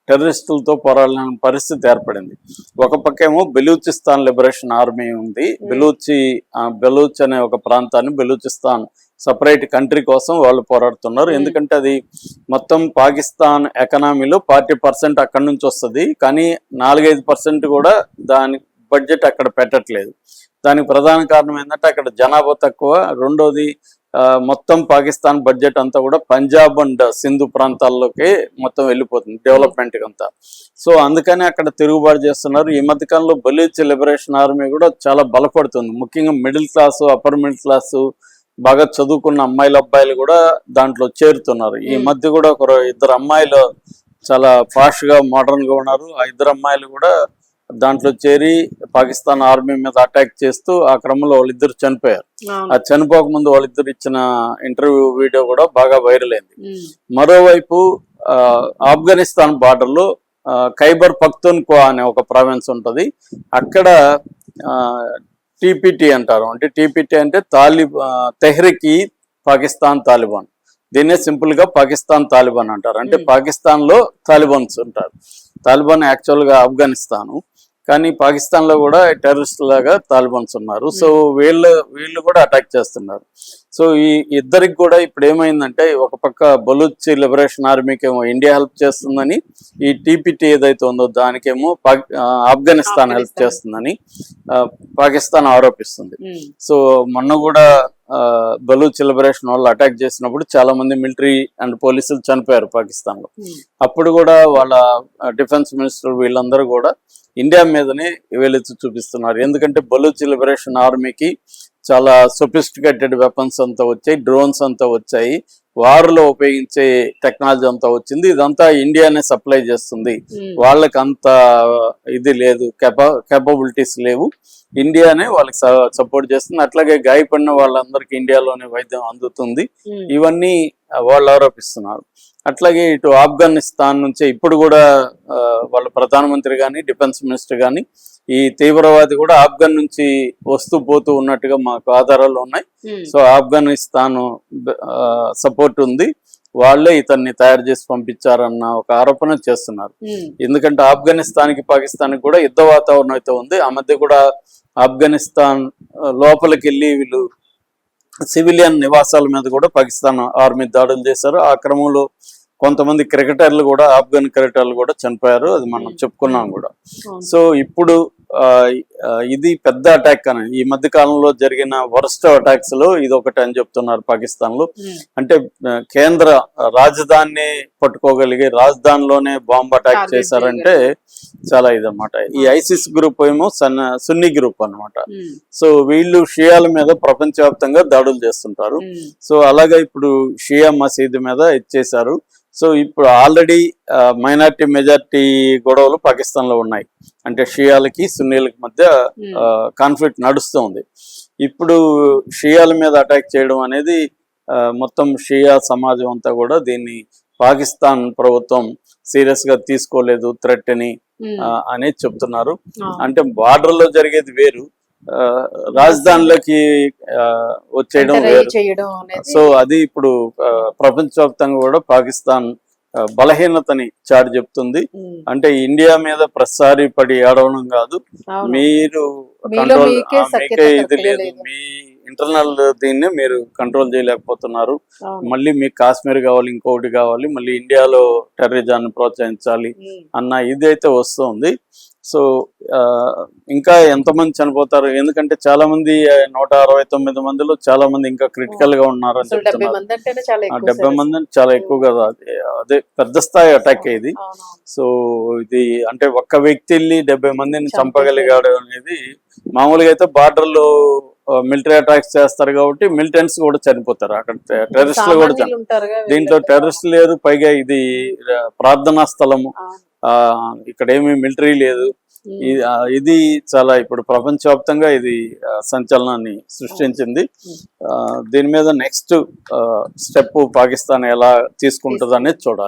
టెర్రరిస్టులతో పోరాడాలని పరిస్థితి ఏర్పడింది. ఒక పక్కేమో బెలూచిస్తాన్ లిబరేషన్ ఆర్మీ ఉంది. బెలూచ్ అనే ఒక ప్రాంతాన్ని బెలూచిస్తాన్ సపరేట్ కంట్రీ కోసం వాళ్ళు పోరాడుతున్నారు. ఎందుకంటే అది మొత్తం పాకిస్తాన్ ఎకనామీలో 40% అక్కడి నుంచి వస్తుంది. కానీ 4-5% కూడా దాని బడ్జెట్ అక్కడ పెట్టట్లేదు. దానికి ప్రధాన కారణం ఏంటంటే అక్కడ జనాభా తక్కువ. రెండోది మొత్తం పాకిస్తాన్ బడ్జెట్ అంతా కూడా పంజాబ్ అండ్ సింధు ప్రాంతాల్లోకి మొత్తం వెళ్ళిపోతుంది డెవలప్మెంట్ అంతా. సో అందుకని అక్కడ తిరుగుబాటు చేస్తున్నారు. ఈ మధ్యకాలంలో బలూచ్ లిబరేషన్ ఆర్మీ కూడా చాలా బలపడుతుంది. ముఖ్యంగా middle class, upper middle class, బాగా చదువుకున్న అమ్మాయిలు అబ్బాయిలు కూడా దాంట్లో చేరుతున్నారు. ఈ మధ్య కూడా ఇద్దరు అమ్మాయిలు చాలా ఫాస్ట్ గా మోడర్న్ గా ఉన్నారు. ఆ ఇద్దరు అమ్మాయిలు కూడా దాంట్లో చేరి పాకిస్తాన్ ఆర్మీ మీద అటాక్ చేస్తూ ఆ క్రమంలో వాళ్ళిద్దరు చనిపోయారు. ఆ చనిపోక ముందు వాళ్ళిద్దరు ఇచ్చిన ఇంటర్వ్యూ వీడియో కూడా బాగా వైరల్ అయింది. మరోవైపు ఆఫ్ఘనిస్తాన్ బార్డర్ లో ఖైబర్ పఖ్తూన్ఖ్వా అనే ఒక ప్రావిన్స్ ఉంటది. అక్కడ టీపీటీ అంటారు. అంటే టీపీటీ అంటే తెహ్రీక్ పాకిస్తాన్ తాలిబాన్. దీన్నే సింపుల్ గా పాకిస్తాన్ తాలిబాన్ అంటారు. అంటే పాకిస్తాన్ లో తాలిబాన్స్ ఉంటారు. తాలిబాన్ యాక్చువల్ గా ఆఫ్ఘనిస్తాను, కానీ పాకిస్తాన్ లో కూడా టెర్రరిస్ట్ లాగా తాలిబాన్స్ ఉన్నారు. సో వీళ్ళు కూడా అటాక్ చేస్తున్నారు. సో ఈ ఇద్దరికి కూడా ఇప్పుడు ఏమైందంటే, ఒక పక్క బలూచ్ లిబరేషన్ ఆర్మీకి ఏమో ఇండియా హెల్ప్ చేస్తుందని, ఈ టీపీటీ ఏదైతే ఉందో దానికేమో ఆఫ్ఘనిస్తాన్ హెల్ప్ చేస్తుందని పాకిస్తాన్ ఆరోపిస్తుంది. సో మొన్న కూడా బలూచ్ లిబరేషన్ వాళ్ళు అటాక్ చేసినప్పుడు చాలా మంది మిలిటరీ అండ్ పోలీసులు చనిపోయారు పాకిస్తాన్ లో. అప్పుడు కూడా వాళ్ళ డిఫెన్స్ మినిస్టర్ వీళ్ళందరూ కూడా ఇండియా మీదనే వేలెత్తి చూపిస్తున్నారు. ఎందుకంటే బలూచ్ లిబరేషన్ ఆర్మీకి చాలా సొఫిస్టికేటెడ్ వెపన్స్ అంతా వచ్చాయి, డ్రోన్స్ అంతా వచ్చాయి, వార్లో ఉపయోగించే టెక్నాలజీ అంతా వచ్చింది. ఇదంతా ఇండియానే సప్లై చేస్తుంది. వాళ్ళకి అంత ఇది లేదు, కేపబిలిటీస్ లేవు. ఇండియానే వాళ్ళకి సపోర్ట్ చేస్తుంది. అట్లాగే గాయపడిన వాళ్ళందరికీ ఇండియాలోనే వైద్యం అందుతుంది. ఇవన్నీ వాళ్ళు ఆరోపిస్తున్నారు. అట్లాగే ఇటు ఆఫ్ఘనిస్తాన్ నుంచి ఇప్పుడు కూడా వాళ్ళ ప్రధానమంత్రి కానీ డిఫెన్స్ మినిస్టర్ కానీ ఈ తీవ్రవాది కూడా ఆఫ్ఘన్ నుంచి వస్తూ పోతూ ఉన్నట్టుగా మాకు ఆధారాలు ఉన్నాయి. సో ఆఫ్ఘనిస్తాన్ సపోర్ట్ ఉంది, వాళ్లే ఇతన్ని తయారు చేసి పంపించారన్న ఒక ఆరోపణ చేస్తున్నారు. ఎందుకంటే ఆఫ్ఘనిస్తాన్ కి పాకిస్తాన్ కూడా యుద్ధ వాతావరణం అయితే ఉంది. ఆ మధ్య కూడా ఆఫ్ఘనిస్తాన్ లోపలికి వెళ్ళి వీళ్ళు సివిలియన్ నివాసాల మీద కూడా పాకిస్తాన్ ఆర్మీ దాడులు చేశారు. ఆ క్రమంలో కొంతమంది క్రికెటర్లు కూడా, ఆఫ్ఘన్ క్రికెటర్లు కూడా చనిపోయారు. అది మనం చెప్పుకున్నాం కూడా. సో ఇప్పుడు ఇది పెద్ద అటాక్ అని ఈ మధ్య కాలంలో జరిగిన వర్స్ట్ అటాక్స్ లో ఇది ఒకటి అని చెప్తున్నారు పాకిస్తాన్ లో. అంటే కేంద్ర రాజధానిని పట్టుకోగలిగే రాజధానిలోనే బాంబ్ అటాక్ చేశారంటే చాలా ఇదన్నమాట. ఈ ఐసిస్ గ్రూప్ ఏమో సున్నీ గ్రూప్ అన్నమాట. సో వీళ్ళు షియాల మీద ప్రపంచవ్యాప్తంగా దాడులు చేస్తుంటారు. సో అలాగే ఇప్పుడు షియా మసీదు మీద ఇచ్చేశారు. సో ఇప్పుడు ఆల్రెడీ మైనార్టీ మెజార్టీ గొడవలు పాకిస్తాన్ లో ఉన్నాయి. అంటే షియాలకి సున్నీలకి మధ్య కాన్ఫ్లిక్ట్ నడుస్తుంది. ఇప్పుడు షియాల మీద అటాక్ చేయడం అనేది మొత్తం షియా సమాజం అంతా కూడా దీన్ని పాకిస్తాన్ ప్రభుత్వం సీరియస్ గా తీసుకోలేదు, థ్రెట్ అని అనేది చెప్తున్నారు. అంటే బార్డర్ లో జరిగేది వేరు, రాజధానిలోకి వచ్చేయడం వేరు. సో అది ఇప్పుడు ప్రపంచవ్యాప్తంగా కూడా పాకిస్తాన్ బలహీనతని చాటి చెప్తుంది. అంటే ఇండియా మీద ప్రసారి పడి ఏడవడం కాదు, మీరు కంట్రోల్ మీకే ఇది లేదు, మీ ఇంటర్నల్ దీన్ని మీరు కంట్రోల్ చేయలేకపోతున్నారు, మళ్ళీ మీకు కాశ్మీర్ కావాలి, ఇంకొకటి కావాలి, మళ్ళీ ఇండియాలో టెర్రరిజాన్ని ప్రోత్సహించాలి అన్న ఇది అయితే వస్తుంది. సో ఇంకా ఎంతమంది చనిపోతారు, ఎందుకంటే చాలా మంది 169 మందిలో చాలా మంది ఇంకా క్రిటికల్ గా ఉన్నారు అని చెప్తున్నారు. 70 మంది చాలా ఎక్కువ కదా, అదే పెద్ద స్థాయి అటాక్ ఇది. సో ఇది అంటే ఒక్క వ్యక్తి వెళ్ళి 70 మందిని చంపగలిగాడు అనేది. మామూలుగా అయితే బార్డర్ లో మిలిటరీ అటాక్స్ చేస్తారు కాబట్టి మిలిటెంట్స్ కూడా చనిపోతారు, అక్కడ టెర్రరిస్టులు కూడా చనిపోతారు. దీంట్లో టెర్రరిస్ట్ లేదు, పైగా ఇది ప్రార్థనా స్థలము, ఇక్కడ ఏమీ మిలిటరీ లేదు. ఇది చాలా ఇప్పుడు ప్రపంచవ్యాప్తంగా ఇది సంచలనాన్ని సృష్టించింది. దీని మీద నెక్స్ట్ స్టెప్ పాకిస్తాన్ ఎలా తీసుకుంటుంది అనేది చూడాలి.